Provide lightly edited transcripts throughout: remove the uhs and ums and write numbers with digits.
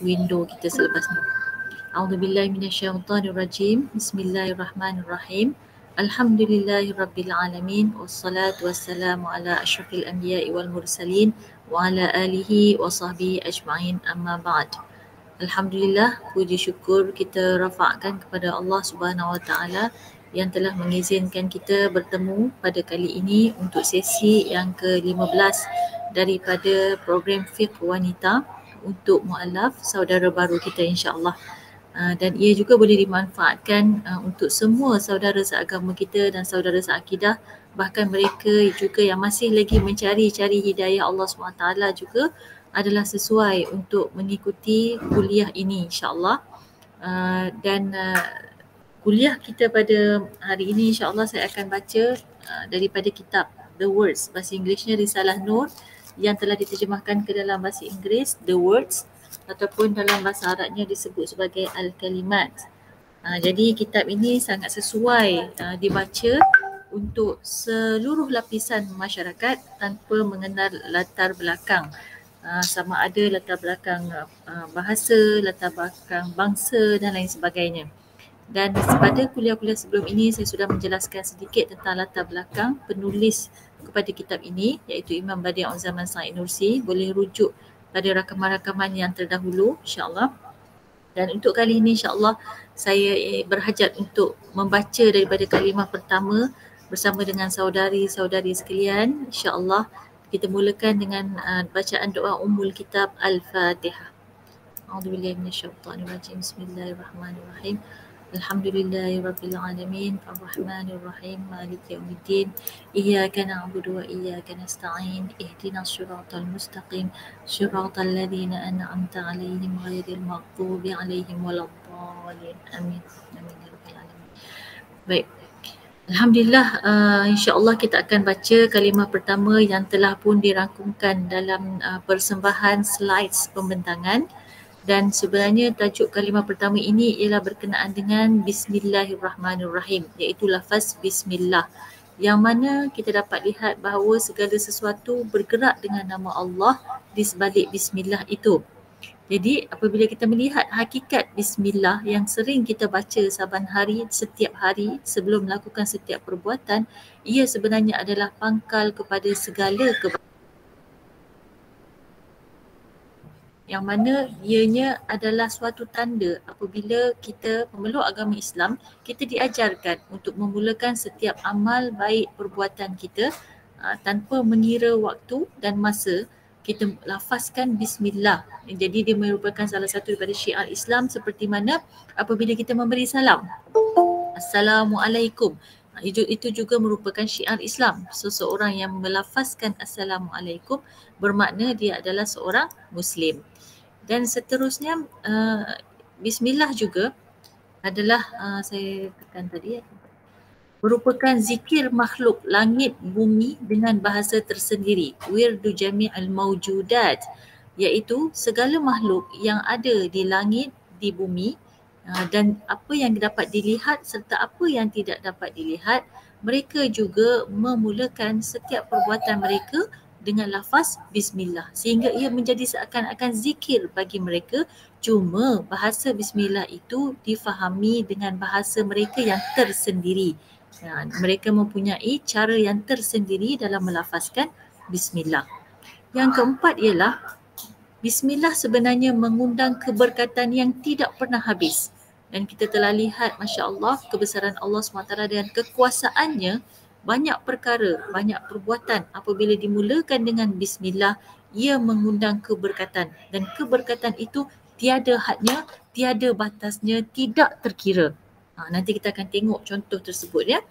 window kita selepas ni. A'udzubillahi minasyaitonirrajim. Bismillahirrahmanirrahim. Alhamdulillahirabbil alamin wassalatu wassalamu ala asyrafil anbiya'i wal mursalin wa ala alihi wa sahbihi ajma'in, amma ba'd. Alhamdulillah, puji syukur kita rafakkan kepada Allah Subhanahu Wa Taala yang telah mengizinkan kita bertemu pada kali ini untuk sesi yang ke-15 daripada program Fiqh Wanita untuk mualaf saudara baru kita, insya-Allah. Dan ia juga boleh dimanfaatkan untuk semua saudara seagama kita dan saudara seakidah, bahkan mereka juga yang masih lagi mencari-cari hidayah Allah SWT juga adalah sesuai untuk mengikuti kuliah ini, insya-Allah. Dan kuliah kita pada hari ini, insya-Allah saya akan baca daripada kitab The Words, bahasa Inggerisnya Risalah Nur, yang telah diterjemahkan ke dalam bahasa Inggeris The Words, ataupun dalam bahasa Arabnya disebut sebagai Al-Kalimat. Jadi kitab ini sangat sesuai dibaca untuk seluruh lapisan masyarakat tanpa mengenal latar belakang, sama ada latar belakang bahasa, latar belakang bangsa dan lain sebagainya. Dan pada kuliah-kuliah sebelum ini saya sudah menjelaskan sedikit tentang latar belakang penulis kepada kitab ini, iaitu Imam Badi' Zaman Said Nursi. Boleh rujuk pada rakaman-rakaman yang terdahulu, insya-Allah. Dan untuk kali ini, insya-Allah, saya berhajat untuk membaca daripada kalimah pertama bersama dengan saudari-saudari sekalian. Insya-Allah kita mulakan dengan bacaan doa Ummul Kitab Al-Fatihah. A'udzubillahi minasyaitonirrajim. Bismillahirrahmanirrahim. Alhamdulillahirabbil alamin, arrahmanir rahim, maliki yaumiddin, iyyaka na'budu wa iyyaka nasta'in, ihdinas siratal mustaqim, siratal ladzina an'amta 'alaihim ghairil maghdubi 'alaihim waladdallin. Amin. Amin ya rabbal alamin. Baik. Alhamdulillah, insya-Allah kita akan baca kalimah pertama yang telah pun dirangkumkan dalam persembahan slides pembentangan. Dan sebenarnya tajuk kalimah pertama ini ialah berkenaan dengan Bismillahirrahmanirrahim, iaitu lafaz Bismillah, yang mana kita dapat lihat bahawa segala sesuatu bergerak dengan nama Allah di sebalik Bismillah itu. Jadi apabila kita melihat hakikat Bismillah yang sering kita baca saban hari, setiap hari sebelum melakukan setiap perbuatan, ia sebenarnya adalah pangkal kepada segala kebaikan, yang mana ianya adalah suatu tanda apabila kita memeluk agama Islam, kita diajarkan untuk memulakan setiap amal baik perbuatan kita tanpa mengira waktu dan masa, kita lafazkan Bismillah. Jadi dia merupakan salah satu daripada syiar Islam, seperti mana apabila kita memberi salam, Assalamualaikum, itu juga merupakan syiar Islam. Seseorang yang melafazkan Assalamualaikum bermakna dia adalah seorang Muslim. Dan seterusnya, Bismillah juga adalah, saya tekan tadi, merupakan zikir makhluk langit bumi dengan bahasa tersendiri. Wirdu jami'al mawjudat, iaitu segala makhluk yang ada di langit, di bumi, dan apa yang dapat dilihat serta apa yang tidak dapat dilihat, mereka juga memulakan setiap perbuatan mereka dengan lafaz Bismillah, sehingga ia menjadi seakan-akan zikir bagi mereka. Cuma bahasa Bismillah itu difahami dengan bahasa mereka yang tersendiri. Mereka mempunyai cara yang tersendiri dalam melafazkan Bismillah. Yang keempat ialah Bismillah sebenarnya mengundang keberkatan yang tidak pernah habis. Dan kita telah lihat, Masya Allah, kebesaran Allah SWT dan kekuasaannya. Banyak perkara, banyak perbuatan apabila dimulakan dengan Bismillah, ia mengundang keberkatan. Dan keberkatan itu tiada hadnya, tiada batasnya, tidak terkira. Nanti kita akan tengok contoh tersebut, ya.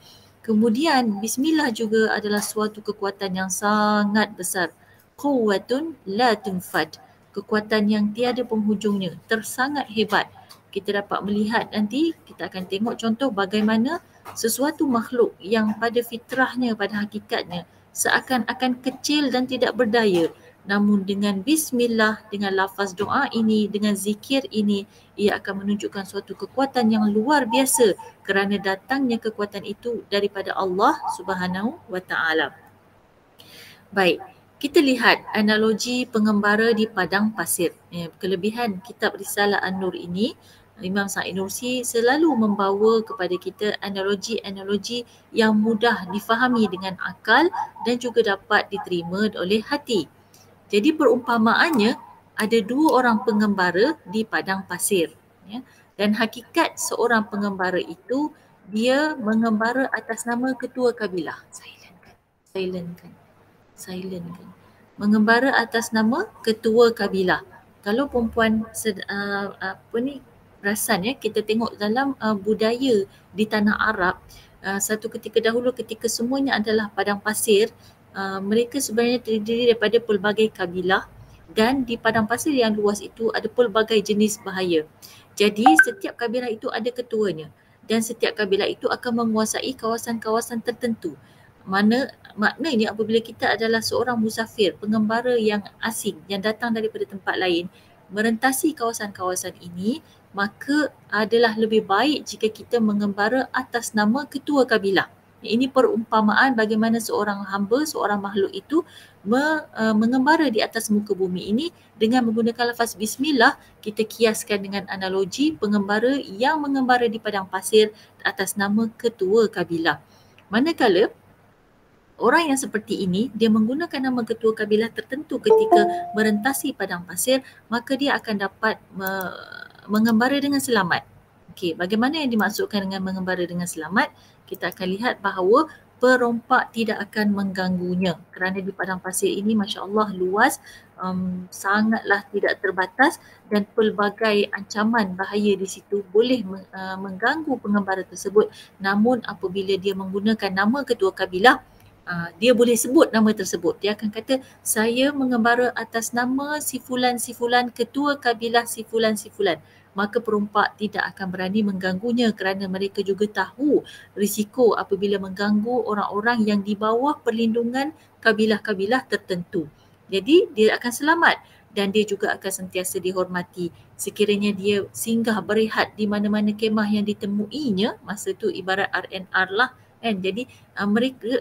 Kemudian Bismillah juga adalah suatu kekuatan yang sangat besar. Quwwatun la tunfad, kekuatan yang tiada penghujungnya, tersangat hebat. Kita dapat melihat nanti, kita akan tengok contoh bagaimana sesuatu makhluk yang pada fitrahnya, pada hakikatnya seakan-akan kecil dan tidak berdaya, namun dengan Bismillah, dengan lafaz doa ini, dengan zikir ini, ia akan menunjukkan suatu kekuatan yang luar biasa, kerana datangnya kekuatan itu daripada Allah Subhanahu wa Ta'ala. Baik, Kita lihat analogi pengembara di padang pasir. Kelebihan kitab Risalah An-Nur ini, Imam Sa'id Nursi selalu membawa kepada kita analogi-analogi yang mudah difahami dengan akal dan juga dapat diterima oleh hati. Jadi perumpamaannya, ada dua orang pengembara di padang pasir. Dan hakikat seorang pengembara itu, dia mengembara atas nama ketua kabilah. Silent kan. Mengembara atas nama ketua kabilah. Kalau perempuan perasan kita tengok dalam budaya di tanah Arab, satu ketika dahulu ketika semuanya adalah padang pasir, mereka sebenarnya terdiri daripada pelbagai kabilah, dan di padang pasir yang luas itu ada pelbagai jenis bahaya. Jadi setiap kabilah itu ada ketuanya, dan setiap kabilah itu akan menguasai kawasan-kawasan tertentu. Maknanya apabila kita adalah seorang musafir, pengembara yang asing yang datang daripada tempat lain, merentasi kawasan-kawasan ini, maka adalah lebih baik jika kita mengembara atas nama ketua kabilah. Ini perumpamaan bagaimana seorang hamba, seorang makhluk itu mengembara di atas muka bumi ini dengan menggunakan lafaz bismillah. Kita kiaskan dengan analogi pengembara yang mengembara di padang pasir atas nama ketua kabilah. Manakala orang yang seperti ini, dia menggunakan nama ketua kabilah tertentu ketika merentasi padang pasir, maka dia akan dapat mengembara dengan selamat. Okey, bagaimana yang dimaksudkan dengan mengembara dengan selamat? Kita akan lihat bahawa perompak tidak akan mengganggunya, kerana di padang pasir ini masya-Allah luas, sangatlah tidak terbatas, dan pelbagai ancaman bahaya di situ boleh mengganggu pengembara tersebut. Namun apabila dia menggunakan nama ketua kabilah, dia boleh sebut nama tersebut. Dia akan kata, saya mengembara atas nama si fulan ketua kabilah si fulan. Maka perompak tidak akan berani mengganggunya, kerana mereka juga tahu risiko apabila mengganggu orang-orang yang di bawah perlindungan kabilah-kabilah tertentu. Jadi dia akan selamat, dan dia juga akan sentiasa dihormati. Sekiranya dia singgah berehat di mana-mana kemah yang ditemuinya, masa tu ibarat R&R lah kan. Jadi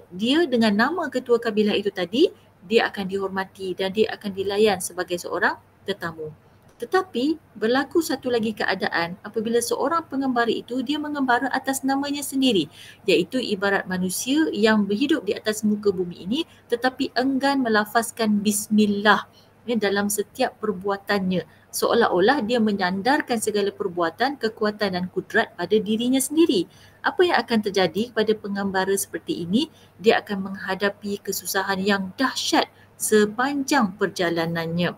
dia dengan nama ketua kabilah itu tadi, dia akan dihormati dan dia akan dilayan sebagai seorang tetamu. Tetapi berlaku satu lagi keadaan apabila seorang pengembara itu dia mengembara atas namanya sendiri, iaitu ibarat manusia yang berhidup di atas muka bumi ini tetapi enggan melafazkan bismillah dalam setiap perbuatannya, seolah-olah dia menyandarkan segala perbuatan, kekuatan dan kudrat pada dirinya sendiri. Apa yang akan terjadi pada pengembara seperti ini? Dia akan menghadapi kesusahan yang dahsyat sepanjang perjalanannya.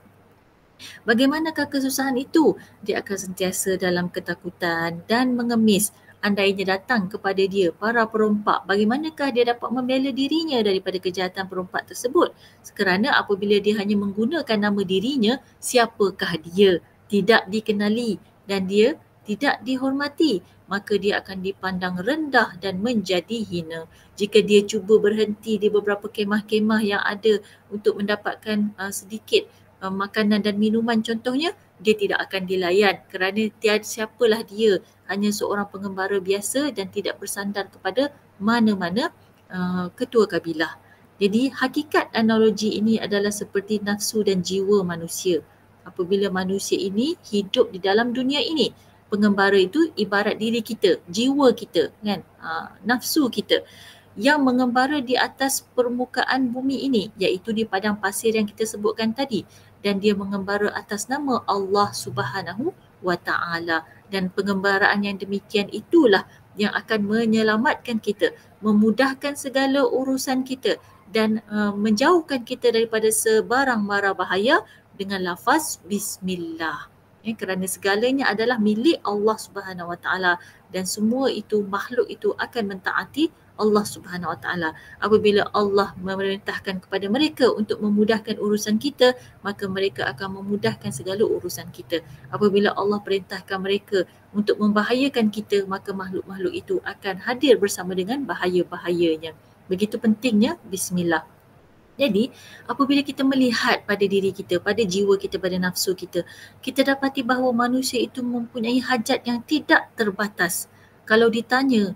Bagaimanakah kesusahan itu? Dia akan sentiasa dalam ketakutan dan mengemis. Andainya datang kepada dia para perompak, bagaimanakah dia dapat membela dirinya daripada kejahatan perompak tersebut? Kerana apabila dia hanya menggunakan nama dirinya, siapakah dia? Tidak dikenali dan dia tidak dihormati, maka dia akan dipandang rendah dan menjadi hina. Jika dia cuba berhenti di beberapa kemah-kemah yang ada untuk mendapatkan sedikit makanan dan minuman contohnya, dia tidak akan dilayan kerana tiada siapalah dia, hanya seorang pengembara biasa dan tidak bersandar kepada mana-mana ketua kabilah. Jadi hakikat analogi ini adalah seperti nafsu dan jiwa manusia. Apabila manusia ini hidup di dalam dunia ini, pengembara itu ibarat diri kita, jiwa kita kan, nafsu kita yang mengembara di atas permukaan bumi ini, iaitu di padang pasir yang kita sebutkan tadi, dan dia mengembara atas nama Allah Subhanahu wa Ta'ala. Dan pengembaraan yang demikian itulah yang akan menyelamatkan kita, memudahkan segala urusan kita dan menjauhkan kita daripada sebarang mara bahaya dengan lafaz bismillah. Kerana segalanya adalah milik Allah Subhanahu wa Ta'ala, dan semua itu makhluk itu akan mentaati Allah Subhanahu wa Ta'ala. Apabila Allah memerintahkan kepada mereka untuk memudahkan urusan kita, maka mereka akan memudahkan segala urusan kita. Apabila Allah perintahkan mereka untuk membahayakan kita, maka makhluk-makhluk itu akan hadir bersama dengan bahaya-bahayanya. Begitu pentingnya bismillah. Jadi, apabila kita melihat pada diri kita, pada jiwa kita, pada nafsu kita, kita dapati bahawa manusia itu mempunyai hajat yang tidak terbatas. Kalau ditanya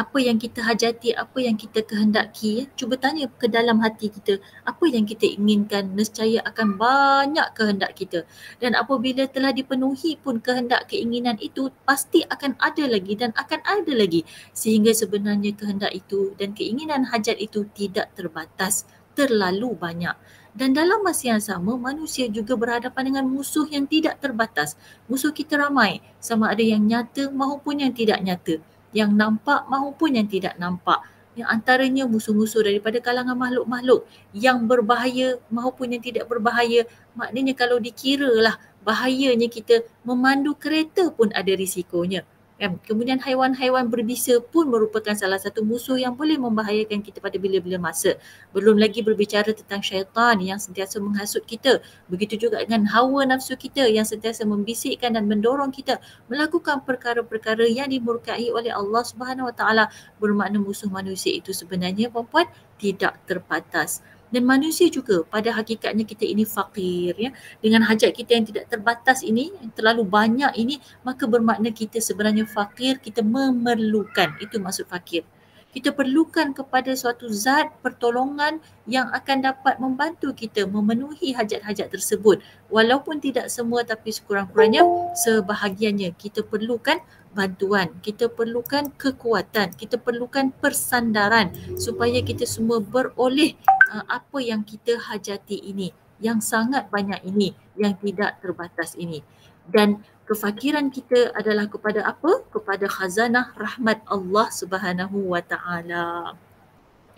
apa yang kita hajati, apa yang kita kehendaki, cuba tanya ke dalam hati kita, apa yang kita inginkan, nescaya akan banyak kehendak kita. Dan apabila telah dipenuhi pun kehendak keinginan itu, pasti akan ada lagi dan akan ada lagi. Sehingga sebenarnya kehendak itu dan keinginan hajat itu tidak terbatas, terlalu banyak. Dan dalam masa yang sama, manusia juga berhadapan dengan musuh yang tidak terbatas. Musuh kita ramai, sama ada yang nyata maupun yang tidak nyata, yang nampak maupun yang tidak nampak. Yang antaranya musuh-musuh daripada kalangan makhluk-makhluk yang berbahaya maupun yang tidak berbahaya. Maknanya kalau dikiralah bahayanya kita memandu kereta pun ada risikonya. Kemudian haiwan-haiwan berbisa pun merupakan salah satu musuh yang boleh membahayakan kita pada bila-bila masa. Belum lagi berbicara tentang syaitan yang sentiasa menghasut kita. Begitu juga dengan hawa nafsu kita yang sentiasa membisikkan dan mendorong kita melakukan perkara-perkara yang dimurkai oleh Allah Subhanahu Wa Taala. Bermakna musuh manusia itu sebenarnya perempuan tidak terbatas. Dan manusia juga pada hakikatnya kita ini fakir, ya. Dengan hajat kita yang tidak terbatas ini, yang terlalu banyak ini, maka bermakna kita sebenarnya fakir, kita memerlukan. Itu maksud fakir. Kita perlukan kepada suatu zat pertolongan yang akan dapat membantu kita memenuhi hajat-hajat tersebut. Walaupun tidak semua, tapi sekurang-kurangnya sebahagiannya kita perlukan bantuan, kita perlukan kekuatan, kita perlukan persandaran supaya kita semua beroleh apa yang kita hajati ini, yang sangat banyak ini, yang tidak terbatas ini. Dan kefakiran kita adalah kepada apa? Kepada khazanah rahmat Allah Subhanahu Wa Taala.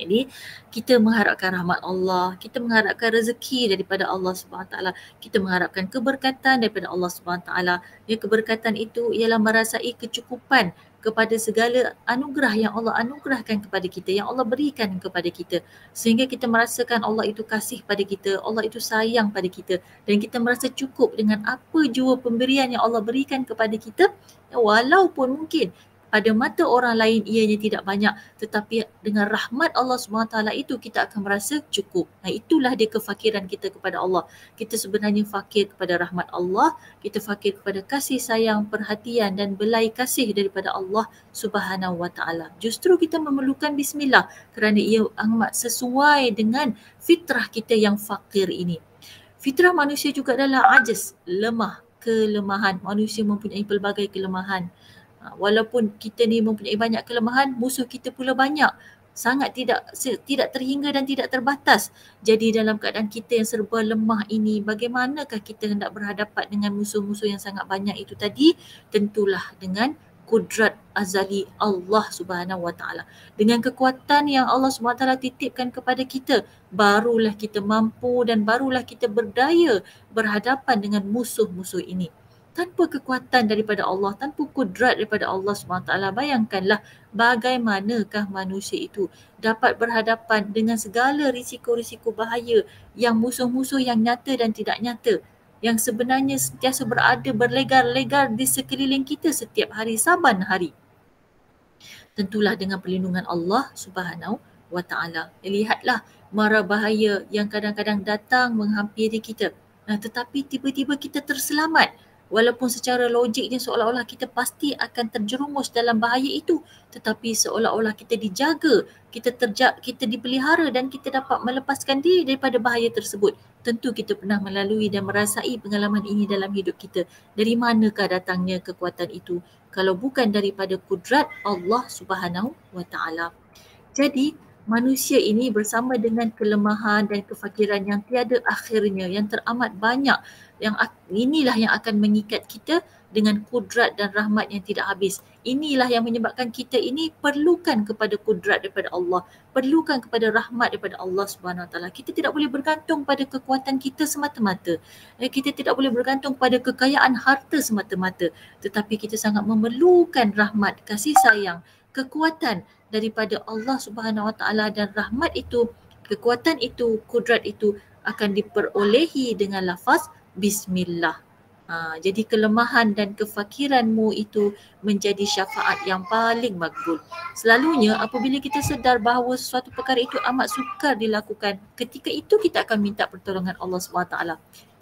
Jadi kita mengharapkan rahmat Allah, kita mengharapkan rezeki daripada Allah Subhanahu Wa Taala, kita mengharapkan keberkatan daripada Allah Subhanahu Wa Taala. Ya, keberkatan itu ialah merasai kecukupan kepada segala anugerah yang Allah anugerahkan kepada kita, yang Allah berikan kepada kita, sehingga kita merasakan Allah itu kasih pada kita, Allah itu sayang pada kita, dan kita merasa cukup dengan apa jua pemberian yang Allah berikan kepada kita, walaupun mungkin pada mata orang lain ianya tidak banyak, tetapi dengan rahmat Allah SWT itu kita akan merasa cukup. Nah, itulah dia kefakiran kita kepada Allah. Kita sebenarnya fakir kepada rahmat Allah, kita fakir kepada kasih sayang, perhatian dan belai kasih daripada Allah Subhanahu Wa Taala. Justru kita memerlukan bismillah kerana ia amat sesuai dengan fitrah kita yang fakir ini. Fitrah manusia juga adalah ajiz, lemah, kelemahan. Manusia mempunyai pelbagai kelemahan. Walaupun kita ni mempunyai banyak kelemahan, musuh kita pula banyak. Sangat tidak terhingga dan tidak terbatas. Jadi dalam keadaan kita yang serba lemah ini, bagaimanakah kita hendak berhadapan dengan musuh-musuh yang sangat banyak itu tadi? Tentulah dengan kudrat azali Allah Subhanahu Wa Taala. Dengan kekuatan yang Allah Subhanahu Wa Taala titipkan kepada kita, barulah kita mampu dan barulah kita berdaya berhadapan dengan musuh-musuh ini. Tanpa kekuatan daripada Allah, tanpa kudrat daripada Allah SWT, bayangkanlah bagaimanakah manusia itu dapat berhadapan dengan segala risiko-risiko bahaya yang musuh-musuh yang nyata dan tidak nyata, yang sebenarnya sentiasa berada berlegar-legar di sekeliling kita setiap hari, saban hari. Tentulah dengan perlindungan Allah Subhanahu Wa Taala. Lihatlah mara bahaya yang kadang-kadang datang menghampiri kita. Tetapi tiba-tiba kita terselamat. Walaupun secara logiknya seolah-olah kita pasti akan terjerumus dalam bahaya itu, tetapi seolah-olah kita dijaga, kita dipelihara dan kita dapat melepaskan diri daripada bahaya tersebut. Tentu kita pernah melalui dan merasai pengalaman ini dalam hidup kita. Dari manakah datangnya kekuatan itu kalau bukan daripada kudrat Allah Subhanahu Wa Taala? Jadi manusia ini bersama dengan kelemahan dan kefakiran yang tiada akhirnya, yang teramat banyak, yang inilah yang akan mengikat kita dengan kudrat dan rahmat yang tidak habis. Inilah yang menyebabkan kita ini perlukan kepada kudrat daripada Allah, perlukan kepada rahmat daripada Allah Subhanahu Wa Taala. Kita tidak boleh bergantung pada kekuatan kita semata-mata. Kita tidak boleh bergantung pada kekayaan harta semata-mata, tetapi kita sangat memerlukan rahmat, kasih sayang, kekuatan daripada Allah Subhanahu Wa Taala, dan rahmat itu, kekuatan itu, kudrat itu akan diperolehi dengan lafaz bismillah. Jadi kelemahan dan kefakiranmu itu menjadi syafaat yang paling makbul. Selalunya apabila kita sedar bahawa sesuatu perkara itu amat sukar dilakukan, ketika itu kita akan minta pertolongan Allah SWT,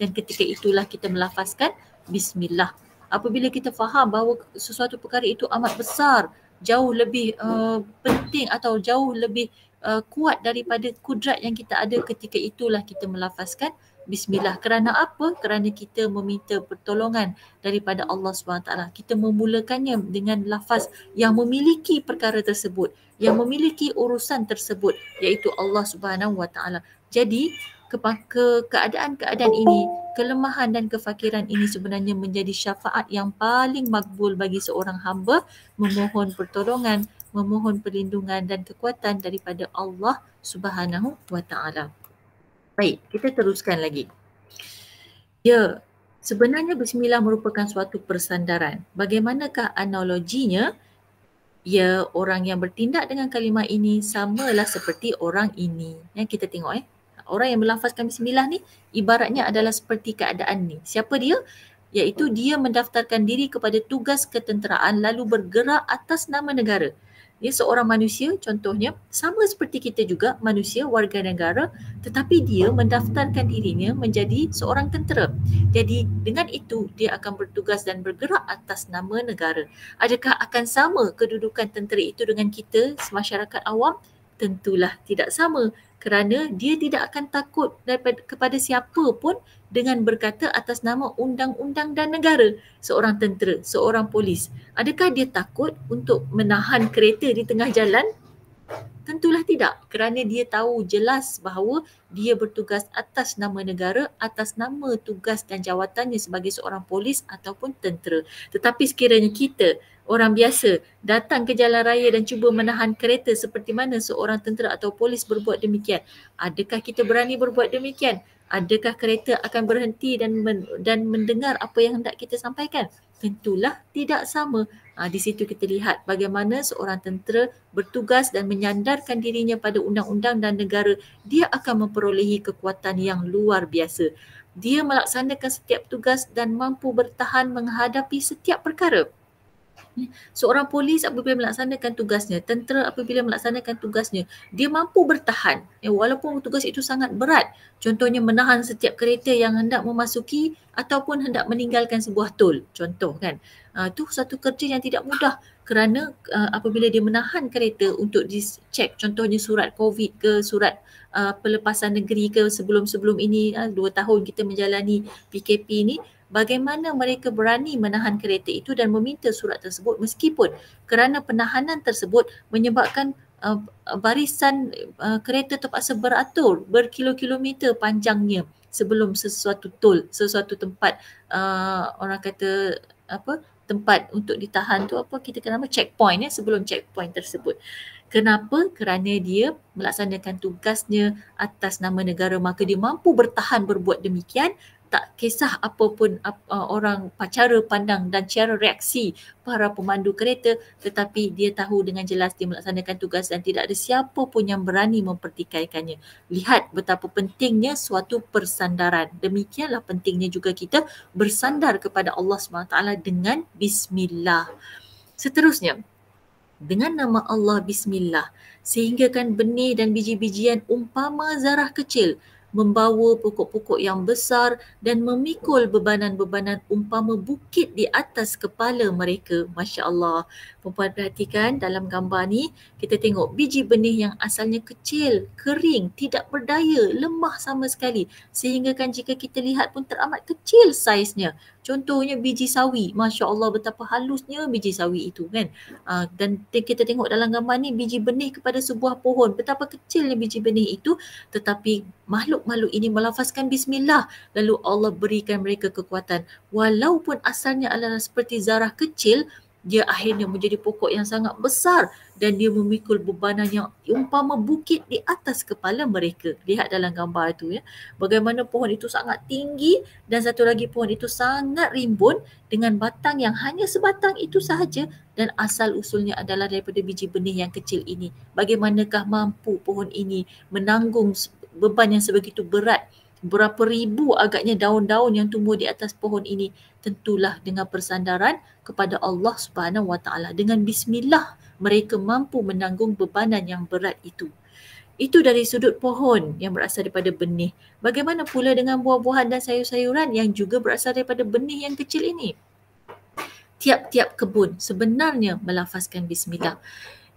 dan ketika itulah kita melafazkan bismillah. Apabila kita faham bahawa sesuatu perkara itu amat besar, jauh lebih penting atau jauh lebih kuat daripada kudrat yang kita ada, ketika itulah kita melafazkan Bismillah. Kerana apa? Kerana kita meminta pertolongan daripada Allah SWT. Kita memulakannya dengan lafaz yang memiliki perkara tersebut, yang memiliki urusan tersebut, iaitu Allah SWT. Jadi keadaan-keadaan ini, kelemahan dan kefakiran ini sebenarnya menjadi syafaat yang paling makbul bagi seorang hamba memohon pertolongan, memohon perlindungan dan kekuatan daripada Allah Subhanahu wa Ta'ala. Baik, kita teruskan lagi. Ya, sebenarnya Bismillah merupakan suatu persandaran. Bagaimanakah analoginya? Ya, orang yang bertindak dengan kalimah ini samalah seperti orang ini. Kita tengok orang yang melafazkan Bismillah ni ibaratnya adalah seperti keadaan ni. Siapa dia? Iaitu dia mendaftarkan diri kepada tugas ketenteraan lalu bergerak atas nama negara. Dia seorang manusia, contohnya sama seperti kita juga, manusia warga negara, tetapi dia mendaftarkan dirinya menjadi seorang tentera. Jadi dengan itu dia akan bertugas dan bergerak atas nama negara. Adakah akan sama kedudukan tentera itu dengan kita masyarakat awam? Tentulah tidak sama, kerana dia tidak akan takut kepada siapa pun dengan berkata atas nama undang-undang dan negara. Seorang tentera, seorang polis, adakah dia takut untuk menahan kereta di tengah jalan? Tentulah tidak, kerana dia tahu jelas bahawa dia bertugas atas nama negara, atas nama tugas dan jawatannya sebagai seorang polis ataupun tentera. Tetapi sekiranya kita, orang biasa, datang ke jalan raya dan cuba menahan kereta seperti mana seorang tentera atau polis berbuat demikian, adakah kita berani berbuat demikian? Adakah kereta akan berhenti dan mendengar apa yang hendak kita sampaikan? Tentulah tidak sama. Di situ kita lihat bagaimana seorang tentera bertugas dan menyandarkan dirinya pada undang-undang dan negara, dia akan memperolehi kekuatan yang luar biasa. Dia melaksanakan setiap tugas dan mampu bertahan menghadapi setiap perkara. Seorang polis apabila melaksanakan tugasnya, tentera apabila melaksanakan tugasnya, dia mampu bertahan walaupun tugas itu sangat berat. Contohnya menahan setiap kereta yang hendak memasuki ataupun hendak meninggalkan sebuah tol. Contoh kan. Itu satu kerja yang tidak mudah, kerana apabila dia menahan kereta untuk dicek, contohnya surat COVID ke surat pelepasan negeri ke, sebelum-sebelum ini 2 tahun kita menjalani PKP ni, bagaimana mereka berani menahan kereta itu dan meminta surat tersebut, meskipun kerana penahanan tersebut menyebabkan barisan kereta terpaksa beratur berkilo-kilometer panjangnya sebelum sesuatu tol, sesuatu tempat orang kata tempat untuk ditahan tu kita kenal checkpoint sebelum checkpoint tersebut. Kenapa? Kerana dia melaksanakan tugasnya atas nama negara, maka dia mampu bertahan berbuat demikian, tak kisah apapun orang cara pandang dan cara reaksi para pemandu kereta, tetapi dia tahu dengan jelas dia melaksanakan tugas dan tidak ada siapa pun yang berani mempertikaikannya. Lihat betapa pentingnya suatu persandaran. Demikianlah pentingnya juga kita bersandar kepada Allah SWT dengan Bismillah. Seterusnya, dengan nama Allah Bismillah, sehinggakan benih dan biji-bijian umpama zarah kecil membawa pokok-pokok yang besar dan memikul bebanan-bebanan umpama bukit di atas kepala mereka. Masya Allah. Perempuan perhatikan dalam gambar ni, kita tengok biji benih yang asalnya kecil, kering, tidak berdaya, lemah sama sekali. Sehinggakan jika kita lihat pun teramat kecil saiznya. Contohnya biji sawi. Masya Allah, betapa halusnya biji sawi itu kan. Dan kita tengok dalam gambar ni biji benih kepada sebuah pohon. Betapa kecilnya biji benih itu, tetapi makhluk-makhluk ini melafazkan Bismillah, lalu Allah berikan mereka kekuatan. Walaupun asalnya adalah seperti zarah kecil, dia akhirnya menjadi pokok yang sangat besar dan dia memikul bebanan yang umpama bukit di atas kepala mereka. Lihat dalam gambar itu bagaimana pohon itu sangat tinggi dan satu lagi pohon itu sangat rimbun dengan batang yang hanya sebatang itu sahaja, dan asal usulnya adalah daripada biji benih yang kecil ini. Bagaimanakah mampu pohon ini menanggung beban yang sebegitu berat? Berapa ribu agaknya daun-daun yang tumbuh di atas pohon ini. Tentulah dengan persandaran kepada Allah Subhanahu Wa Taala. Dengan Bismillah mereka mampu menanggung bebanan yang berat itu. Itu dari sudut pohon yang berasal daripada benih. Bagaimana pula dengan buah-buahan dan sayur-sayuran yang juga berasal daripada benih yang kecil ini? tiap-tiap kebun sebenarnya melafazkan bismillah.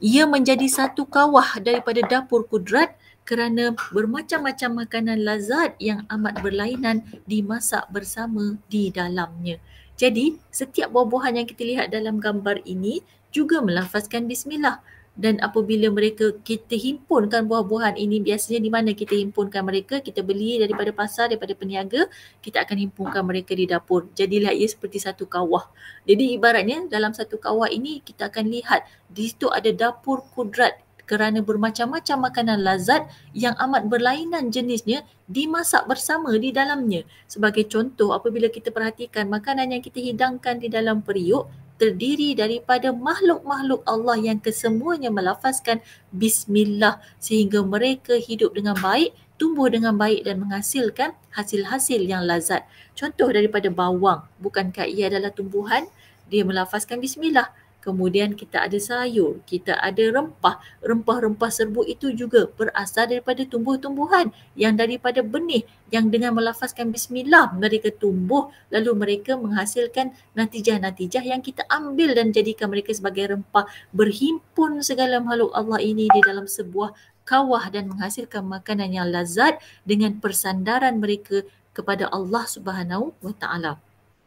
Ia menjadi satu kawah daripada dapur kudrat kerana bermacam-macam makanan lazat yang amat berlainan dimasak bersama di dalamnya. Jadi, setiap buah-buahan yang kita lihat dalam gambar ini juga melafazkan bismillah. Dan apabila kita himpunkan buah-buahan ini, biasanya di mana kita himpunkan mereka? Kita beli daripada pasar, daripada peniaga, kita akan himpunkan mereka di dapur. Jadilah ia seperti satu kawah. Jadi ibaratnya dalam satu kawah ini kita akan lihat di situ ada dapur kudrat kerana bermacam-macam makanan lazat yang amat berlainan jenisnya dimasak bersama di dalamnya. Sebagai contoh, apabila kita perhatikan makanan yang kita hidangkan di dalam periuk terdiri daripada makhluk-makhluk Allah yang kesemuanya melafazkan bismillah sehingga mereka hidup dengan baik, tumbuh dengan baik dan menghasilkan hasil-hasil yang lazat. Contoh daripada bawang, bukankah ia adalah tumbuhan? Dia melafazkan bismillah. Kemudian kita ada sayur, kita ada rempah. Rempah-rempah serbuk itu juga berasal daripada tumbuh-tumbuhan yang daripada benih yang dengan melafazkan bismillah mereka tumbuh lalu mereka menghasilkan natijah-natijah yang kita ambil dan jadikan mereka sebagai rempah. Berhimpun segala makhluk Allah ini di dalam sebuah kawah dan menghasilkan makanan yang lazat dengan persandaran mereka kepada Allah Subhanahu wa taala.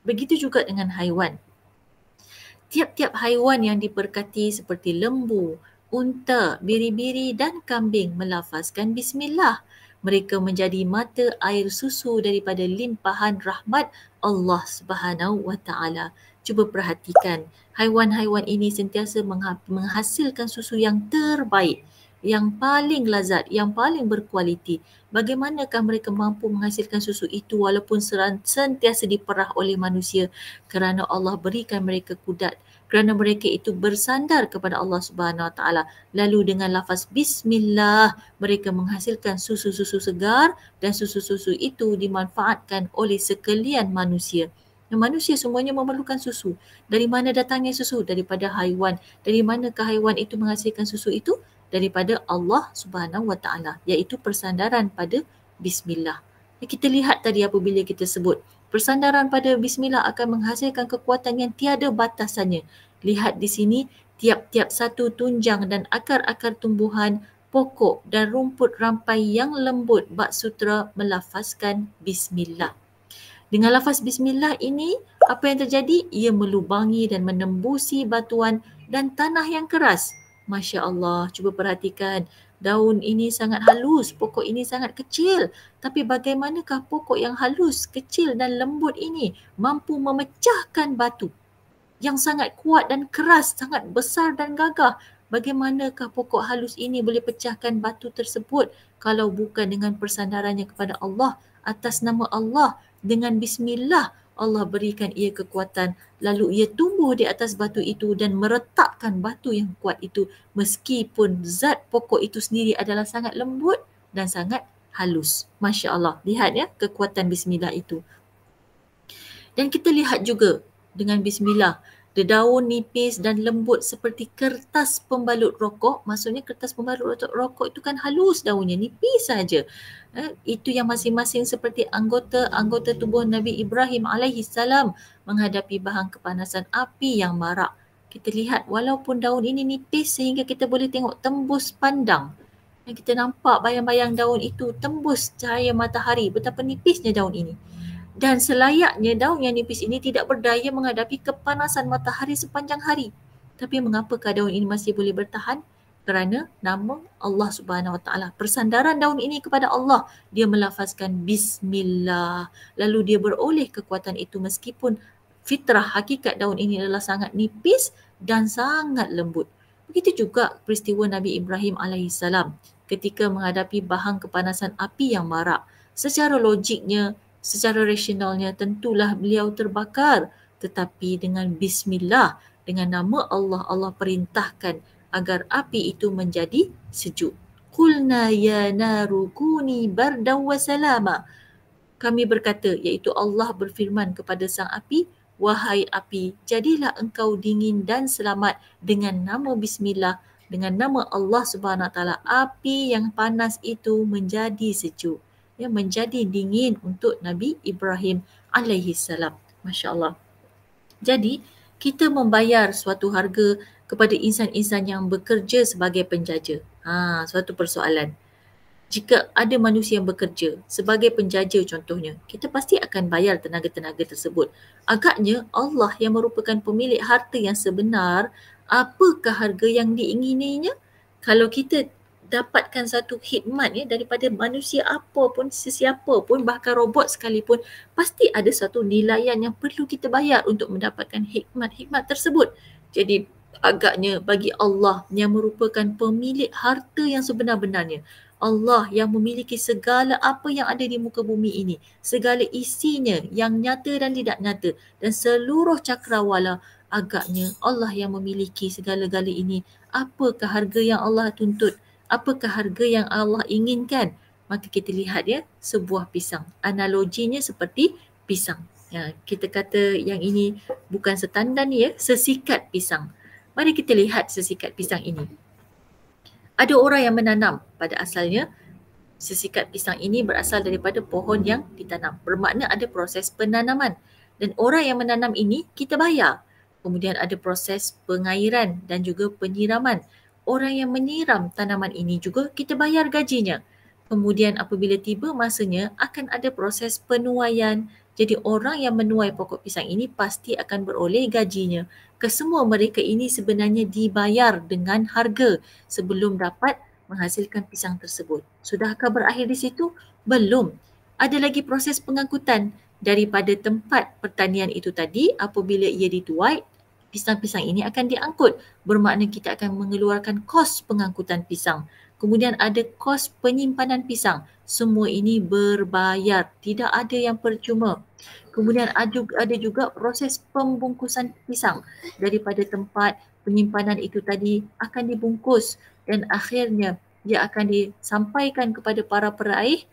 Begitu juga dengan haiwan. Tiap-tiap haiwan yang diberkati seperti lembu, unta, biri-biri dan kambing melafazkan bismillah. Mereka menjadi mata air susu daripada limpahan rahmat Allah Subhanahu wa taala. Cuba perhatikan, haiwan-haiwan ini sentiasa menghasilkan susu yang terbaik, yang paling lazat, yang paling berkualiti. Bagaimanakah mereka mampu menghasilkan susu itu walaupun sentiasa diperah oleh manusia? Kerana Allah berikan mereka kudat, kerana mereka itu bersandar kepada Allah Subhanahu Wa Taala. Lalu dengan lafaz bismillah mereka menghasilkan susu-susu segar dan susu-susu itu dimanfaatkan oleh sekalian manusia. Dan manusia semuanya memerlukan susu. Dari mana datangnya susu? Daripada haiwan. Dari manakah haiwan itu menghasilkan susu itu? Daripada Allah Subhanahu Wa Taala, iaitu persandaran pada bismillah. Kita lihat tadi apabila kita sebut persandaran pada bismillah akan menghasilkan kekuatan yang tiada batasannya. Lihat di sini tiap-tiap satu tunjang dan akar-akar tumbuhan, pokok dan rumput rampai yang lembut bak sutera melafazkan bismillah. Dengan lafaz bismillah ini, apa yang terjadi? Ia melubangi dan menembusi batuan dan tanah yang keras. Masya Allah, cuba perhatikan. Daun ini sangat halus, pokok ini sangat kecil. Tapi bagaimanakah pokok yang halus, kecil dan lembut ini mampu memecahkan batu yang sangat kuat dan keras, sangat besar dan gagah? Bagaimanakah pokok halus ini boleh pecahkan batu tersebut kalau bukan dengan persandarannya kepada Allah, atas nama Allah, dengan bismillah Allah berikan ia kekuatan, lalu ia tumbuh di atas batu itu dan meretakkan batu yang kuat itu meskipun zat pokok itu sendiri adalah sangat lembut dan sangat halus. Masya Allah, lihat ya kekuatan bismillah itu. Dan kita lihat juga dengan bismillah, daun nipis dan lembut seperti kertas pembalut rokok. Maksudnya kertas pembalut rokok itu kan halus daunnya, nipis saja. Itu yang masing-masing seperti anggota tubuh Nabi Ibrahim alaihissalam menghadapi bahan kepanasan api yang marak. Kita lihat walaupun daun ini nipis sehingga kita boleh tengok tembus pandang. Dan kita nampak bayang-bayang daun itu tembus cahaya matahari, betapa nipisnya daun ini. Dan selayaknya daun yang nipis ini tidak berdaya menghadapi kepanasan matahari sepanjang hari. Tapi mengapakah daun ini masih boleh bertahan? Kerana nama Allah Subhanahu Wa Taala. Persandaran daun ini kepada Allah. Dia melafazkan bismillah. Lalu dia beroleh kekuatan itu meskipun fitrah hakikat daun ini adalah sangat nipis dan sangat lembut. Begitu juga peristiwa Nabi Ibrahim alaihissalam ketika menghadapi bahan kepanasan api yang marak. Secara logiknya, secara rasionalnya tentulah beliau terbakar. Tetapi dengan bismillah, dengan nama Allah, Allah perintahkan agar api itu menjadi sejuk. Qulna ya naru kuni bardan wa salama. Kami berkata, iaitu Allah berfirman kepada sang api, wahai api, jadilah engkau dingin dan selamat dengan nama bismillah, dengan nama Allah Subhanahu Wa Taala. Api yang panas itu menjadi sejuk, ya, menjadi dingin untuk Nabi Ibrahim alaihissalam. Masya Allah. Jadi kita membayar suatu harga kepada insan-insan yang bekerja sebagai penjaja. Suatu persoalan. Jika ada manusia yang bekerja sebagai penjaja contohnya, kita pasti akan bayar tenaga-tenaga tersebut. Agaknya Allah yang merupakan pemilik harta yang sebenar, apakah harga yang diingininya? Kalau kita dapatkan satu khidmat daripada manusia apapun, sesiapa pun, bahkan robot sekalipun, pasti ada satu nilaian yang perlu kita bayar untuk mendapatkan hikmat-hikmat tersebut. Jadi agaknya bagi Allah yang merupakan pemilik harta yang sebenar-benarnya, Allah yang memiliki segala apa yang ada di muka bumi ini, segala isinya yang nyata dan tidak nyata, dan seluruh cakrawala, agaknya Allah yang memiliki segala-gala ini. Apakah harga yang Allah tuntut? Apakah harga yang Allah inginkan? Maka kita lihat sebuah pisang. Analoginya seperti pisang. Kita kata yang ini bukan setandan sesikat pisang. Mari kita lihat sesikat pisang ini. Ada orang yang menanam, pada asalnya sesikat pisang ini berasal daripada pohon yang ditanam. Bermakna ada proses penanaman. Dan orang yang menanam ini kita bayar. Kemudian ada proses pengairan dan juga penyiraman. Orang yang menyiram tanaman ini juga kita bayar gajinya. Kemudian apabila tiba masanya akan ada proses penuaian. Jadi orang yang menuai pokok pisang ini pasti akan beroleh gajinya. Kesemua mereka ini sebenarnya dibayar dengan harga sebelum dapat menghasilkan pisang tersebut. Sudahkah berakhir di situ? Belum. Ada lagi proses pengangkutan daripada tempat pertanian itu tadi. Apabila ia dituai, pisang-pisang ini akan diangkut. Bermakna kita akan mengeluarkan kos pengangkutan pisang. Kemudian ada kos penyimpanan pisang. Semua ini berbayar. Tidak ada yang percuma. Kemudian ada juga proses pembungkusan pisang. Daripada tempat penyimpanan itu tadi akan dibungkus dan akhirnya dia akan disampaikan kepada para peraih,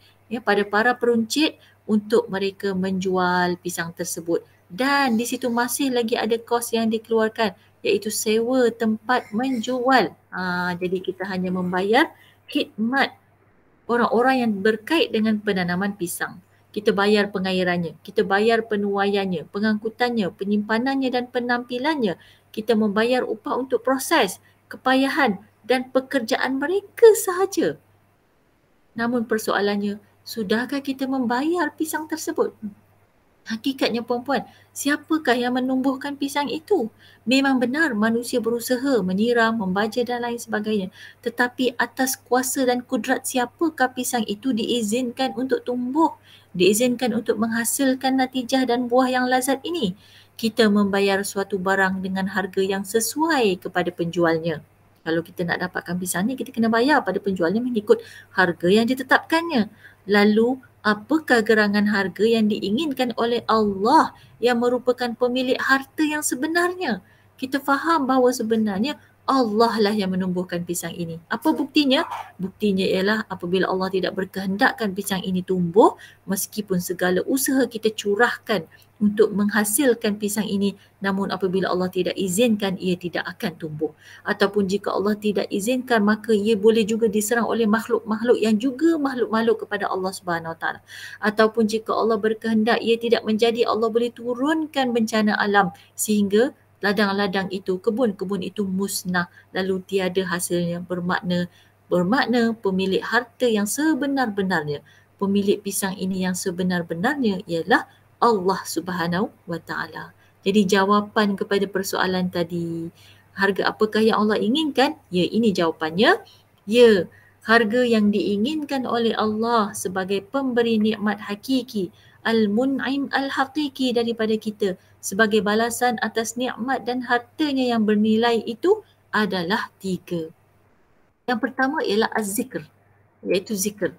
pada para peruncit untuk mereka menjual pisang tersebut. Dan di situ masih lagi ada kos yang dikeluarkan, iaitu sewa tempat menjual. Jadi kita hanya membayar khidmat orang-orang yang berkait dengan penanaman pisang. Kita bayar pengairannya, kita bayar penuaiannya, pengangkutannya, penyimpanannya dan penampilannya. Kita membayar upah untuk proses, kepayahan dan pekerjaan mereka sahaja. Namun persoalannya, sudahkah kita membayar pisang tersebut? Hakikatnya puan-puan, siapakah yang menumbuhkan pisang itu? Memang benar manusia berusaha menyiram, membaja dan lain sebagainya. Tetapi atas kuasa dan kudrat siapakah pisang itu diizinkan untuk tumbuh? Diizinkan untuk menghasilkan natijah dan buah yang lazat ini? Kita membayar suatu barang dengan harga yang sesuai kepada penjualnya. Kalau kita nak dapatkan pisang ni, kita kena bayar pada penjualnya mengikut harga yang ditetapkannya. Lalu, apakah gerangan harga yang diinginkan oleh Allah yang merupakan pemilik harta yang sebenarnya? Kita faham bahawa sebenarnya Allah lah yang menumbuhkan pisang ini. Apa buktinya? Buktinya ialah apabila Allah tidak berkehendakkan pisang ini tumbuh, meskipun segala usaha kita curahkan untuk menghasilkan pisang ini, namun apabila Allah tidak izinkan, ia tidak akan tumbuh. Ataupun jika Allah tidak izinkan, maka ia boleh juga diserang oleh makhluk-makhluk yang juga makhluk-makhluk kepada Allah Subhanahu Wa Taala. Ataupun jika Allah berkehendak, ia tidak menjadi, Allah boleh turunkan bencana alam sehingga ladang-ladang itu, kebun-kebun itu musnah, lalu tiada hasilnya. Bermakna pemilik harta yang sebenar-benarnya, pemilik pisang ini yang sebenar-benarnya ialah Allah Subhanahu Wa Taala. Jadi jawapan kepada persoalan tadi, harga apakah yang Allah inginkan? Ya, ini jawapannya. Ya, harga yang diinginkan oleh Allah sebagai pemberi nikmat hakiki, Al-Mun'im Al-Haqiqi daripada kita sebagai balasan atas nikmat dan hartanya yang bernilai itu adalah 3. Yang pertama ialah az-zikr, iaitu zikr.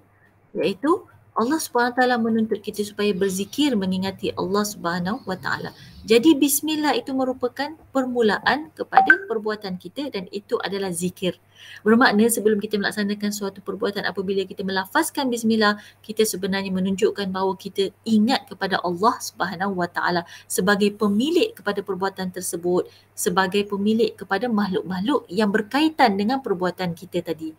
Iaitu Allah SWT menuntut kita supaya berzikir mengingati Allah SWT. Jadi bismillah itu merupakan permulaan kepada perbuatan kita dan itu adalah zikir. Bermakna sebelum kita melaksanakan suatu perbuatan, apabila kita melafazkan bismillah, kita sebenarnya menunjukkan bahawa kita ingat kepada Allah Subhanahu Wa Taala sebagai pemilik kepada perbuatan tersebut, sebagai pemilik kepada makhluk-makhluk yang berkaitan dengan perbuatan kita tadi.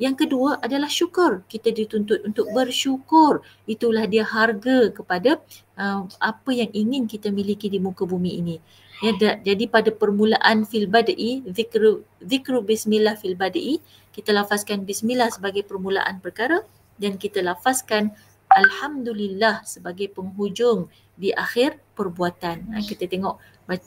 Yang kedua adalah syukur. Kita dituntut untuk bersyukur. Itulah dia harga kepada apa yang ingin kita miliki di muka bumi ini. Ya, jadi pada permulaan fil bada'i, zikru bismillah fil bada'i, kita lafazkan bismillah sebagai permulaan perkara dan kita lafazkan alhamdulillah sebagai penghujung di akhir perbuatan. Kita tengok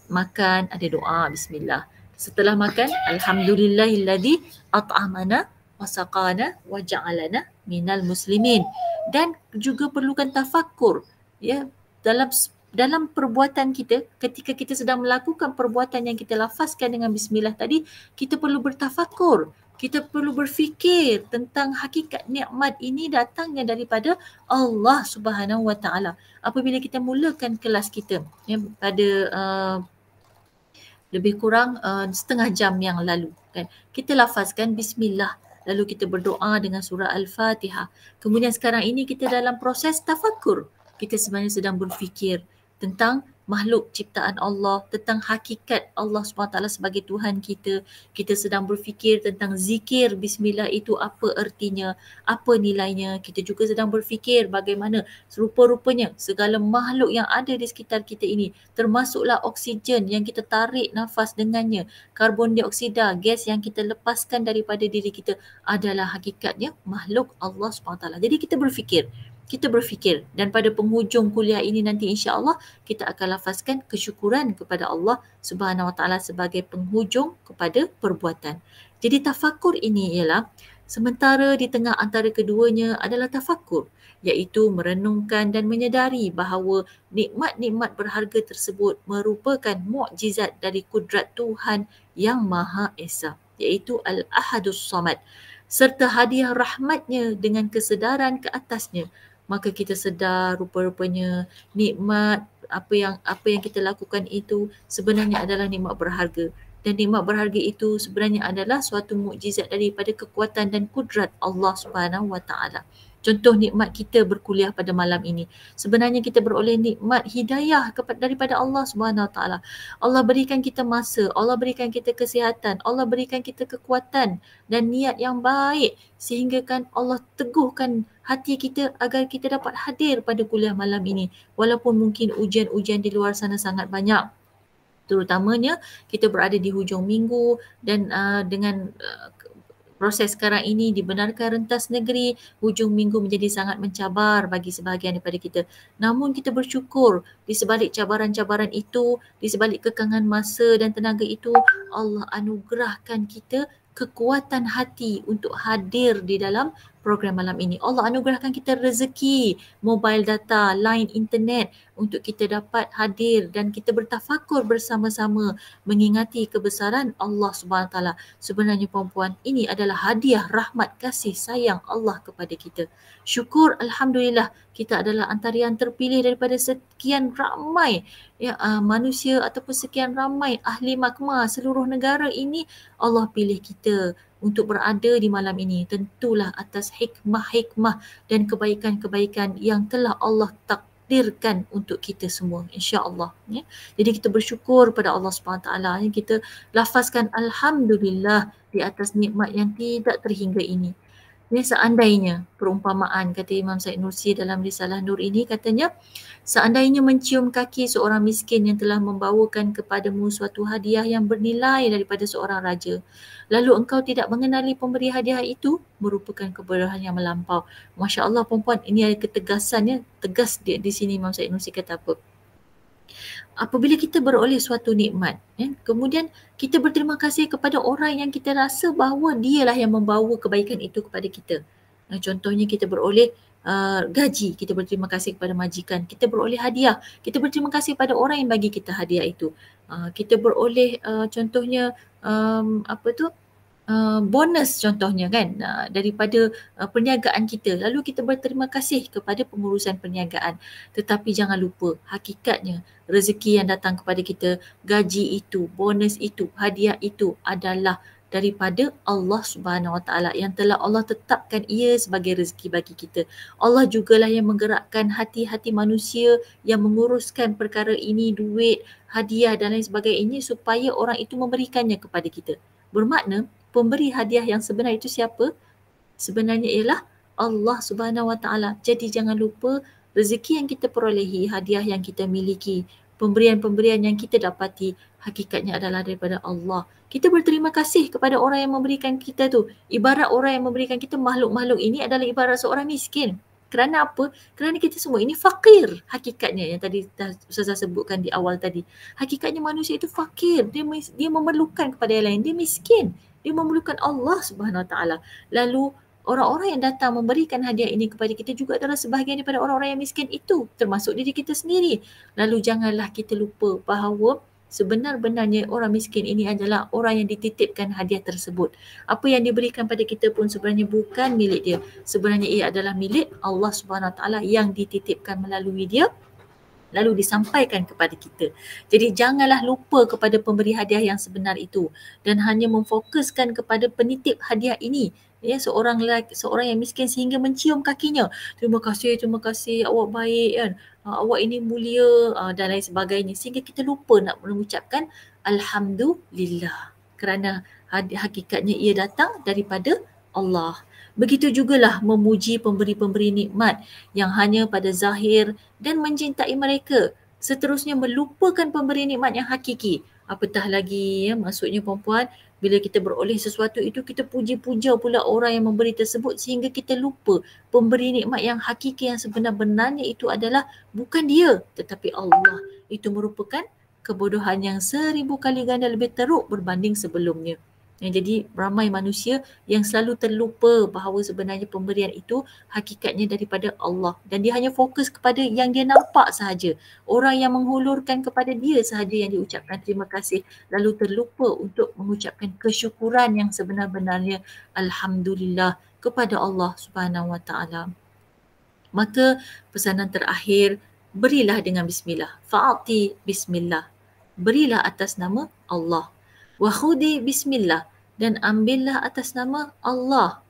makan ada doa bismillah. Setelah makan, alhamdulillahilladzi at'amana wasaqana wa ja'alana minal muslimin. Dan juga perlukan tafakkur, ya, dalam perbuatan kita. Ketika kita sedang melakukan perbuatan yang kita lafazkan dengan bismillah tadi, kita perlu bertafakkur, kita perlu berfikir tentang hakikat nikmat ini datangnya daripada Allah Subhanahu Wa Taala. Apabila kita mulakan kelas kita, ya, pada lebih kurang setengah jam yang lalu, kan, kita lafazkan bismillah, lalu kita berdoa dengan surah Al-Fatihah. Kemudian sekarang ini kita dalam proses tafakur. Kita sebenarnya sedang berfikir tentang makhluk ciptaan Allah, tentang hakikat Allah SWT sebagai Tuhan kita. Kita sedang berfikir tentang zikir bismillah itu apa artinya, apa nilainya. Kita juga sedang berfikir bagaimana rupa-rupanya segala makhluk yang ada di sekitar kita ini, termasuklah oksigen yang kita tarik nafas dengannya, karbon dioksida, gas yang kita lepaskan daripada diri kita, adalah hakikatnya makhluk Allah SWT. Jadi kita berfikir dan pada penghujung kuliah ini nanti insya-Allah kita akan lafazkan kesyukuran kepada Allah Subhanahu Wa Taala sebagai penghujung kepada perbuatan. Jadi tafakur ini ialah sementara di tengah antara keduanya adalah tafakur, iaitu merenungkan dan menyedari bahawa nikmat-nikmat berharga tersebut merupakan mukjizat dari kudrat Tuhan yang Maha Esa, iaitu Al-Ahadus Samad, serta hadiah rahmatnya dengan kesedaran ke atasnya. Maka kita sedar rupa-rupanya nikmat apa yang kita lakukan itu sebenarnya adalah nikmat berharga, dan nikmat berharga itu sebenarnya adalah suatu mukjizat daripada kekuatan dan kudrat Allah Subhanahu Wa Taala. Contoh nikmat kita berkuliah pada malam ini, sebenarnya kita beroleh nikmat hidayah daripada Allah Subhanahu Wa Taala. Allah berikan kita masa, Allah berikan kita kesihatan, Allah berikan kita kekuatan dan niat yang baik, sehingga kan Allah teguhkan hati kita agar kita dapat hadir pada kuliah malam ini. Walaupun mungkin ujian-ujian di luar sana sangat banyak, terutamanya kita berada di hujung minggu dan dengan proses sekarang ini dibenarkan rentas negeri, hujung minggu menjadi sangat mencabar bagi sebahagian daripada kita. Namun kita bersyukur di sebalik cabaran-cabaran itu, di sebalik kekangan masa dan tenaga itu, Allah anugerahkan kita kekuatan hati untuk hadir di dalam program malam ini. Allah anugerahkan kita rezeki, mobile data, line internet untuk kita dapat hadir dan kita bertafakur bersama-sama mengingati kebesaran Allah Subhanahu Taala. Sebenarnya perempuan, ini adalah hadiah rahmat kasih sayang Allah kepada kita. Syukur, alhamdulillah, kita adalah antara yang terpilih daripada sekian ramai manusia ataupun sekian ramai ahli makmah seluruh negara ini. Allah pilih kita untuk berada di malam ini, tentulah atas hikmah-hikmah dan kebaikan-kebaikan yang telah Allah takdirkan untuk kita semua, insya-Allah, ya. Jadi kita bersyukur pada Allah SWT, ya. Kita lafazkan alhamdulillah di atas nikmat yang tidak terhingga ini. Ini seandainya, perumpamaan kata Imam Said Nursi dalam Risalah Nur ini, katanya, seandainya mencium kaki seorang miskin yang telah membawakan kepadamu suatu hadiah yang bernilai daripada seorang raja, lalu engkau tidak mengenali pemberi hadiah itu, merupakan kebodohan yang melampau. Masya Allah perempuan, ini ada ketegasannya, tegas di sini Imam Said Nursi kata apa? Apabila kita beroleh suatu nikmat, kemudian kita berterima kasih kepada orang yang kita rasa bahawa dialah yang membawa kebaikan itu kepada kita. Contohnya kita beroleh gaji, kita berterima kasih kepada majikan. Kita beroleh hadiah, kita berterima kasih pada orang yang bagi kita hadiah itu. Kita beroleh contohnya bonus contohnya kan, daripada perniagaan kita, lalu kita berterima kasih kepada pengurusan perniagaan. Tetapi jangan lupa, hakikatnya rezeki yang datang kepada kita, gaji itu, bonus itu, hadiah itu adalah daripada Allah Subhanahu Wa Taala yang telah Allah tetapkan ia sebagai rezeki bagi kita. Allah jugalah yang menggerakkan hati-hati manusia yang menguruskan perkara ini, duit, hadiah dan lain sebagainya supaya orang itu memberikannya kepada kita. Bermakna pemberi hadiah yang sebenar itu siapa? Sebenarnya ialah Allah Subhanahu Wa Taala. Jadi jangan lupa rezeki yang kita perolehi, hadiah yang kita miliki, pemberian-pemberian yang kita dapati hakikatnya adalah daripada Allah. Kita berterima kasih kepada orang yang memberikan kita tu. Ibarat orang yang memberikan kita makhluk-makhluk ini adalah ibarat seorang miskin. Kerana apa? Kerana kita semua ini fakir hakikatnya yang tadi Ustazah sebutkan di awal tadi. Hakikatnya manusia itu fakir. Dia memerlukan kepada yang lain. Dia miskin. Dia memerlukan Allah Subhanahu Wa Taala. Lalu orang-orang yang datang memberikan hadiah ini kepada kita juga adalah sebahagian daripada orang-orang yang miskin itu, termasuk diri kita sendiri. Lalu janganlah kita lupa bahawa sebenar-benarnya orang miskin ini adalah orang yang dititipkan hadiah tersebut. Apa yang diberikan pada kita pun sebenarnya bukan milik dia. Sebenarnya ia adalah milik Allah Subhanahu Wa Taala yang dititipkan melalui dia lalu disampaikan kepada kita. Jadi janganlah lupa kepada pemberi hadiah yang sebenar itu dan hanya memfokuskan kepada penitip hadiah ini. Ya, seorang yang miskin sehingga mencium kakinya. Terima kasih, awak baik kan. Awak ini mulia dan lain sebagainya. Sehingga kita lupa nak mengucapkan Alhamdulillah. Kerana hakikatnya ia datang daripada Allah. Begitu jugalah memuji pemberi-pemberi nikmat yang hanya pada zahir dan mencintai mereka. Seterusnya melupakan pemberi nikmat yang hakiki. Apatah lagi maksudnya perempuan, bila kita beroleh sesuatu itu kita puji-puja pula orang yang memberi tersebut sehingga kita lupa pemberi nikmat yang hakiki yang sebenar-benarnya itu adalah bukan dia tetapi Allah. Itu merupakan kebodohan yang 1000 kali ganda lebih teruk berbanding sebelumnya. Jadi ramai manusia yang selalu terlupa bahawa sebenarnya pemberian itu hakikatnya daripada Allah dan dia hanya fokus kepada yang dia nampak sahaja. Orang yang menghulurkan kepada dia sahaja yang diucapkan terima kasih, lalu terlupa untuk mengucapkan kesyukuran yang sebenar-benarnya Alhamdulillah kepada Allah Subhanahu Wa Taala. Maka pesanan terakhir, berilah dengan bismillah. Fa'ati bismillah. Berilah atas nama Allah. Wa khudi bismillah, dan ambillah atas nama Allah.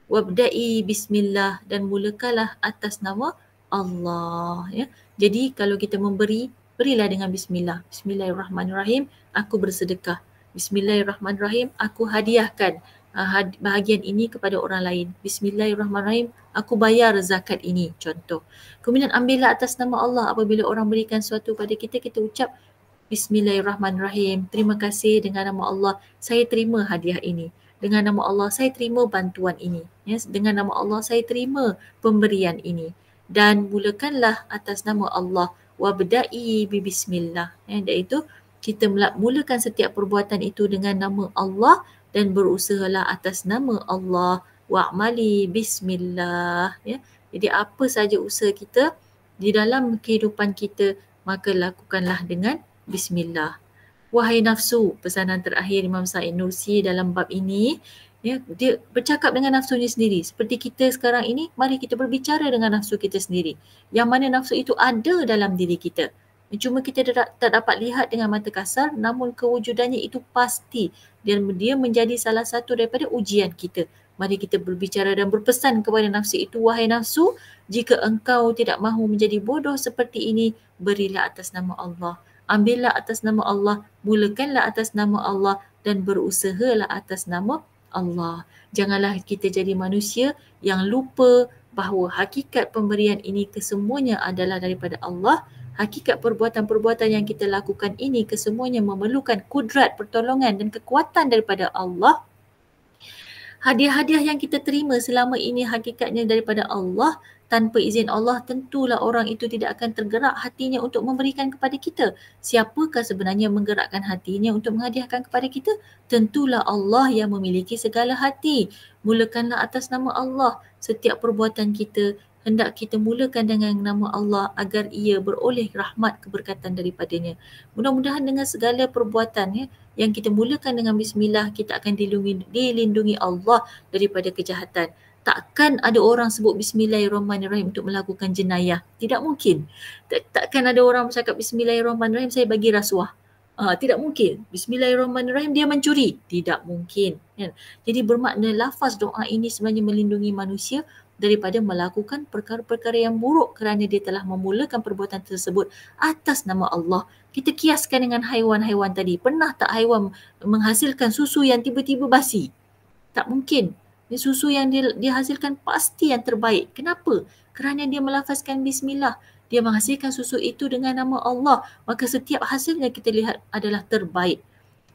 Wabda'i bismillah, dan mulakanlah atas nama Allah. Ya. Jadi kalau kita memberi, berilah dengan bismillah. Bismillahirrahmanirrahim, aku bersedekah. Bismillahirrahmanirrahim, aku hadiahkan bahagian ini kepada orang lain. Bismillahirrahmanirrahim, aku bayar zakat ini, contoh. Kemudian ambillah atas nama Allah. Apabila orang berikan sesuatu pada kita, kita ucap Bismillahirrahmanirrahim. Terima kasih, dengan nama Allah saya terima hadiah ini. Dengan nama Allah saya terima bantuan ini. Ya, dengan nama Allah saya terima pemberian ini. Dan mulakanlah atas nama Allah. Wabda'i bi bismillah. Iaitu kita mulakan setiap perbuatan itu dengan nama Allah dan berusahalah atas nama Allah. Wa'mali bismillah. Ya. Jadi apa saja usaha kita di dalam kehidupan kita, maka lakukanlah dengan Bismillah. Wahai nafsu, pesanan terakhir Imam Sa'id Nursi dalam bab ini, ya, dia bercakap dengan nafsunya sendiri. Seperti kita sekarang ini, mari kita berbicara dengan nafsu kita sendiri. Yang mana nafsu itu ada dalam diri kita. Cuma kita tak dapat lihat dengan mata kasar, namun kewujudannya itu pasti. Dan dia menjadi salah satu daripada ujian kita. Mari kita berbicara dan berpesan kepada nafsu itu, wahai nafsu, jika engkau tidak mahu menjadi bodoh seperti ini, berilah atas nama Allah. Ambillah atas nama Allah, mulakanlah atas nama Allah dan berusahalah atas nama Allah. Janganlah kita jadi manusia yang lupa bahawa hakikat pemberian ini kesemuanya adalah daripada Allah. Hakikat perbuatan-perbuatan yang kita lakukan ini kesemuanya memerlukan kudrat, pertolongan dan kekuatan daripada Allah. Hadiah-hadiah yang kita terima selama ini hakikatnya daripada Allah. Tanpa izin Allah, tentulah orang itu tidak akan tergerak hatinya untuk memberikan kepada kita. Siapakah sebenarnya menggerakkan hatinya untuk menghadiahkan kepada kita? Tentulah Allah yang memiliki segala hati. Mulakanlah atas nama Allah. Setiap perbuatan kita, hendak kita mulakan dengan nama Allah agar ia beroleh rahmat keberkatan daripadanya. Mudah-mudahan dengan segala perbuatan yang kita mulakan dengan bismillah, kita akan dilindungi Allah daripada kejahatan. Takkan ada orang sebut bismillahirrahmanirrahim untuk melakukan jenayah. Tidak mungkin. Takkan ada orang bercakap bismillahirrahmanirrahim, saya bagi rasuah. Tidak mungkin. Bismillahirrahmanirrahim dia mencuri. Tidak mungkin. Kan? Jadi bermakna lafaz doa ini sebenarnya melindungi manusia daripada melakukan perkara-perkara yang buruk kerana dia telah memulakan perbuatan tersebut atas nama Allah. Kita kiaskan dengan haiwan-haiwan tadi. Pernah tak haiwan menghasilkan susu yang tiba-tiba basi? Tak mungkin. Susu yang dia hasilkan pasti yang terbaik. Kenapa? Kerana dia melafazkan bismillah. Dia menghasilkan susu itu dengan nama Allah. Maka setiap hasilnya kita lihat adalah terbaik.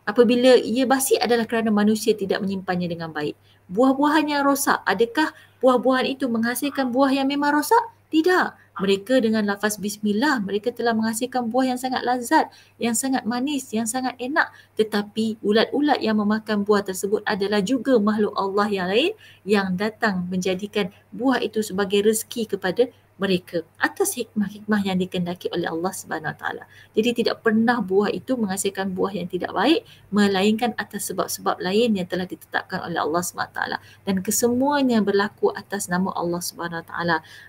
Apabila ia basi adalah kerana manusia tidak menyimpannya dengan baik. Buah-buahan yang rosak, adakah buah-buahan itu menghasilkan buah yang memang rosak? Tidak. Mereka dengan lafaz bismillah, mereka telah menghasilkan buah yang sangat lazat, yang sangat manis, yang sangat enak. Tetapi ulat-ulat yang memakan buah tersebut adalah juga makhluk Allah yang lain yang datang menjadikan buah itu sebagai rezeki kepada mereka atas hikmah-hikmah yang dikehendaki oleh Allah Subhanahu Wa Taala. Jadi tidak pernah buah itu menghasilkan buah yang tidak baik melainkan atas sebab-sebab lain yang telah ditetapkan oleh Allah SWT, dan kesemuanya berlaku atas nama Allah SWT.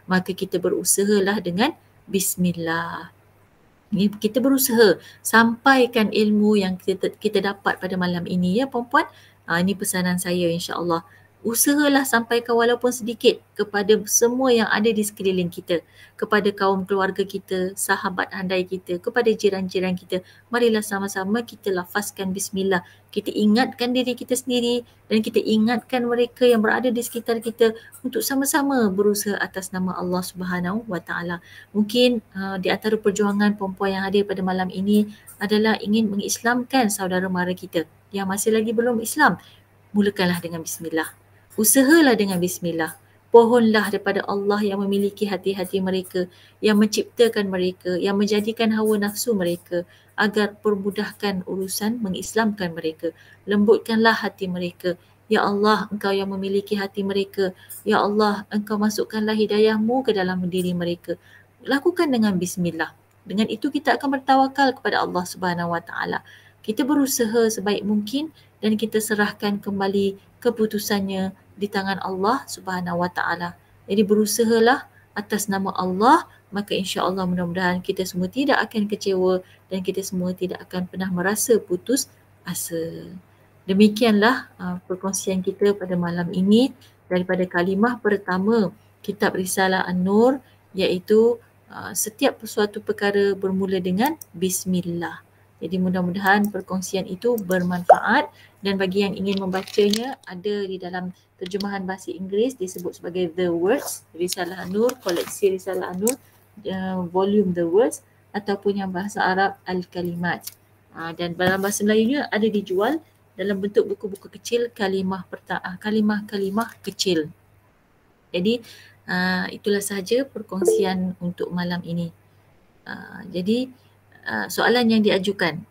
Maka kita berusahalah dengan bismillah. Kita berusaha sampaikan ilmu yang kita dapat pada malam ini ya puan-puan. Ini pesanan saya insya-Allah. Usahalah sampaikan walaupun sedikit kepada semua yang ada di sekeliling kita, kepada kaum keluarga kita, sahabat handai kita, kepada jiran-jiran kita. Marilah sama-sama kita lafazkan bismillah. Kita ingatkan diri kita sendiri dan kita ingatkan mereka yang berada di sekitar kita untuk sama-sama berusaha atas nama Allah Subhanahu Wa Taala. Mungkin di antara perjuangan perempuan yang hadir pada malam ini adalah ingin mengislamkan saudara mara kita yang masih lagi belum Islam. Mulakanlah dengan bismillah. Usahalah dengan bismillah. Pohonlah daripada Allah yang memiliki hati-hati mereka, yang menciptakan mereka, yang menjadikan hawa nafsu mereka agar permudahkan urusan mengislamkan mereka. Lembutkanlah hati mereka. Ya Allah, Engkau yang memiliki hati mereka. Ya Allah, Engkau masukkanlah hidayahmu ke dalam diri mereka. Lakukan dengan bismillah. Dengan itu kita akan bertawakal kepada Allah Subhanahu Wa Taala. Kita berusaha sebaik mungkin dan kita serahkan kembali keputusannya di tangan Allah Subhanahu Wa Taala. Jadi berusahalah atas nama Allah, maka insya-Allah mudah-mudahan kita semua tidak akan kecewa dan kita semua tidak akan pernah merasa putus asa. Demikianlah perkongsian kita pada malam ini daripada kalimah pertama kitab Risalah An-Nur, iaitu setiap sesuatu perkara bermula dengan bismillah. Jadi mudah-mudahan perkongsian itu bermanfaat, dan bagi yang ingin membacanya ada di dalam terjemahan bahasa Inggeris disebut sebagai The Words, Risalah An-Nur, koleksi Risalah An-Nur, volume The Words, ataupun yang bahasa Arab Al-Kalimat. Dan dalam bahasa Melayunya ada dijual dalam bentuk buku-buku kecil, kalimah-kalimah kecil. Jadi itulah sahaja perkongsian untuk malam ini. Jadi soalan yang diajukan.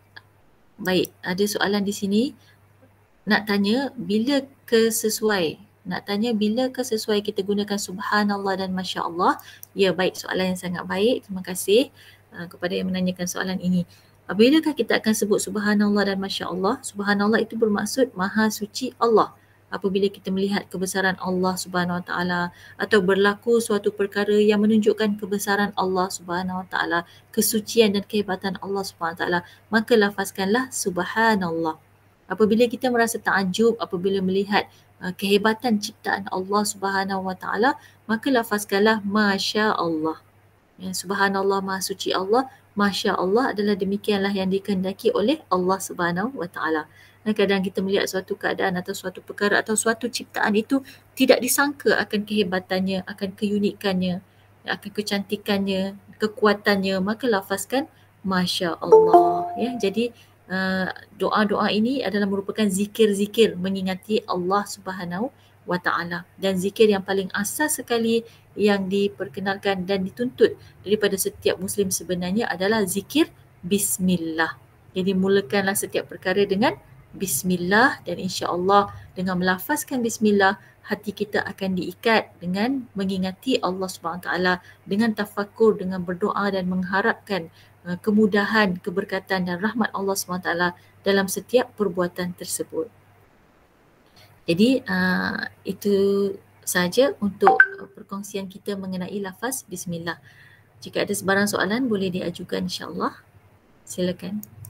Baik, ada soalan di sini nak tanya bila sesuai kita gunakan subhanallah dan masya-Allah. Ya, baik, soalan yang sangat baik. Terima kasih kepada yang menanyakan soalan ini. Bilakah kita akan sebut subhanallah dan masya-Allah? Subhanallah itu bermaksud maha suci Allah. Apabila kita melihat kebesaran Allah Subhanahu Wa Taala atau berlaku suatu perkara yang menunjukkan kebesaran Allah Subhanahu Wa Taala, kesucian dan kehebatan Allah Subhanahu Wa Taala, maka lafazkanlah subhanallah. Apabila kita merasa takjub apabila melihat kehebatan ciptaan Allah Subhanahu Wa Taala, maka lafazkanlah masya-Allah. Ya, subhanallah, maha suci Allah, masya-Allah adalah demikianlah yang dikehendaki oleh Allah Subhanahu Wa Taala. Dan kadang kita melihat suatu keadaan atau suatu perkara atau suatu ciptaan itu tidak disangka akan kehebatannya, akan keunikannya, akan kecantikannya, kekuatannya, maka lafazkan masya-Allah. Ya, jadi doa-doa ini adalah merupakan zikir-zikir mengingati Allah Subhanahu Wa Taala, dan zikir yang paling asas sekali yang diperkenalkan dan dituntut daripada setiap Muslim sebenarnya adalah zikir bismillah. Jadi mulakanlah setiap perkara dengan bismillah, dan insya-Allah dengan melafazkan bismillah, hati kita akan diikat dengan mengingati Allah Subhanahu Taala, dengan tafakur, dengan berdoa dan mengharapkan kemudahan, keberkatan dan rahmat Allah Subhanahu Taala dalam setiap perbuatan tersebut. Jadi itu sahaja untuk perkongsian kita mengenai lafaz bismillah. Jika ada sebarang soalan boleh diajukan insya-Allah. Silakan.